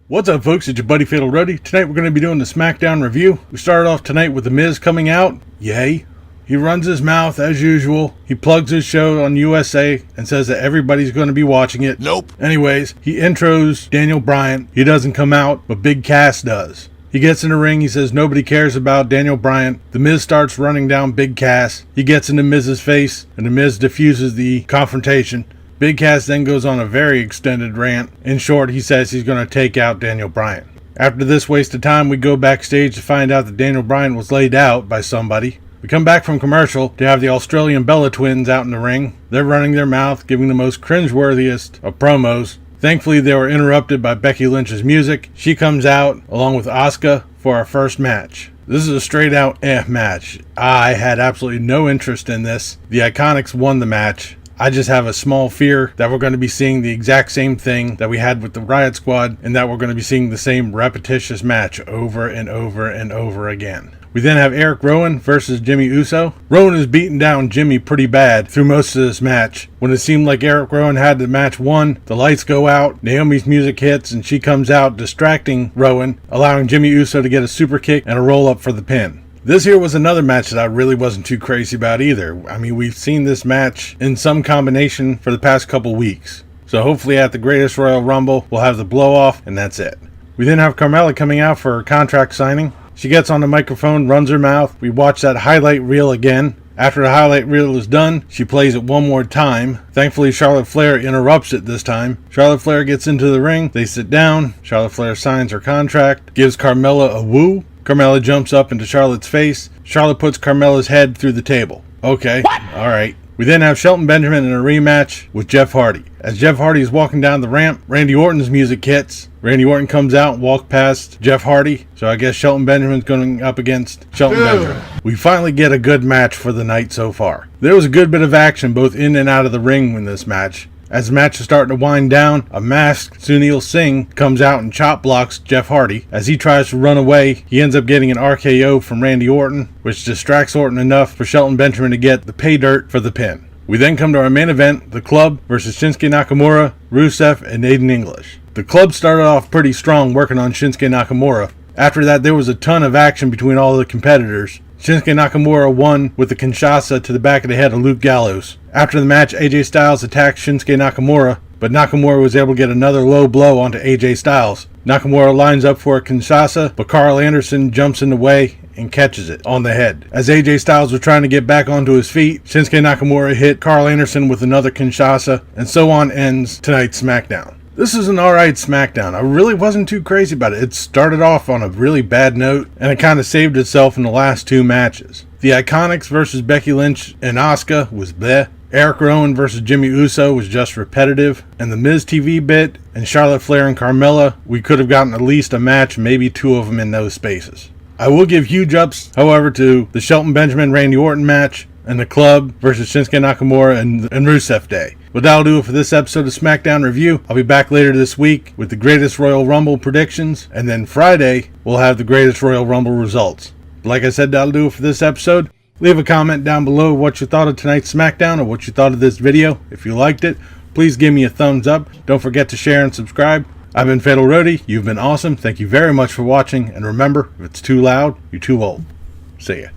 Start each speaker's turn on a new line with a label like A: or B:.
A: What's up, folks? It's your buddy Fatalroadie. Tonight we're going to be doing the Smackdown review. We started off tonight with The Miz coming out. Yay. He runs his mouth as usual. He plugs his show on USA and says that everybody's going to be watching it.
B: Nope.
A: Anyways, he intros Daniel Bryan. He doesn't come out, but Big Cass does. He gets in the ring. He says nobody cares about Daniel Bryan. The Miz starts running down Big Cass. He gets into Miz's face, and the Miz diffuses the confrontation. Big Cass then goes on a very extended rant. In short, he says he's going to take out Daniel Bryan. After this waste of time, we go backstage to find out that Daniel Bryan was laid out by somebody. We come back from commercial to have the Australian Bella twins out in the ring. They're running their mouth, giving the most cringeworthiest of promos. Thankfully, they were interrupted by Becky Lynch's music. She comes out along with Asuka for our first match. This is a straight out match. I had absolutely no interest in this. The Iconics won the match. I just have a small fear that we're going to be seeing the exact same thing that we had with the Riot Squad, and that we're going to be seeing the same repetitious match over and over and over again. We then have Rowan versus Jimmy Uso. Rowan is beating down Jimmy pretty bad through most of this match. When it seemed like Rowan had the match won, the lights go out, Naomi's music hits, and she comes out distracting Rowan, allowing Jimmy Uso to get a super kick and a roll up for the pin. This here was another match that I really wasn't too crazy about either. I mean, we've seen this match in some combination for the past couple weeks. So hopefully at the Greatest Royal Rumble, we'll have the blow off, and that's it. We then have Carmella coming out for her contract signing. She gets on the microphone, runs her mouth. We watch that highlight reel again. After the highlight reel is done, she plays it one more time. Thankfully, Charlotte Flair interrupts it this time. Charlotte Flair gets into the ring. They sit down. Charlotte Flair signs her contract, gives Carmella a woo. Carmella jumps up into Charlotte's face. Charlotte puts Carmella's head through the table. Okay, alright. We then have Shelton Benjamin in a rematch with Jeff Hardy. As Jeff Hardy is walking down the ramp, Randy Orton's music hits. Randy Orton comes out and walks past Jeff Hardy. So I guess Shelton Benjamin's going up against Shelton Benjamin. We finally get a good match for the night so far. There was a good bit of action both in and out of the ring in this match. As the match is starting to wind down, a masked Sunil Singh comes out and chop blocks Jeff Hardy. As he tries to run away, he ends up getting an RKO from Randy Orton, which distracts Orton enough for Shelton Benjamin to get the pay dirt for the pin. We then come to our main event, The Club versus Shinsuke Nakamura, Rusev, and Aiden English. The Club started off pretty strong working on Shinsuke Nakamura. After that, there was a ton of action between all the competitors. Shinsuke Nakamura won with the Kinshasa to the back of the head of Luke Gallows. After the match, AJ Styles attacked Shinsuke Nakamura, but Nakamura was able to get another low blow onto AJ Styles. Nakamura lines up for a Kinshasa, but Carl Anderson jumps in the way and catches it on the head. As AJ Styles was trying to get back onto his feet, Shinsuke Nakamura hit Carl Anderson with another Kinshasa, and so on ends tonight's SmackDown. This is an alright SmackDown. I really wasn't too crazy about it. It started off on a really bad note, and it kind of saved itself in the last two matches. The Iconics versus Becky Lynch and Asuka was bleh. Rowan versus Jimmy Uso was just repetitive. And the Miz TV bit and Charlotte Flair and Carmella, we could have gotten at least a match, maybe two of them in those spaces. I will give huge ups, however, to the Shelton Benjamin Randy Orton match and The Club versus Shinsuke Nakamura and Rusev Day. But that'll do it for this episode of SmackDown Review. I'll be back later this week with the Greatest Royal Rumble predictions, and then Friday we'll have the Greatest Royal Rumble results. But like I said, that'll do it for this episode. Leave a comment down below what you thought of tonight's SmackDown or what you thought of this video. If you liked it, please give me a thumbs up. Don't forget to share and subscribe. I've been Fatalroadie. You've been awesome. Thank you very much for watching, and remember, if it's too loud, you're too old. See ya.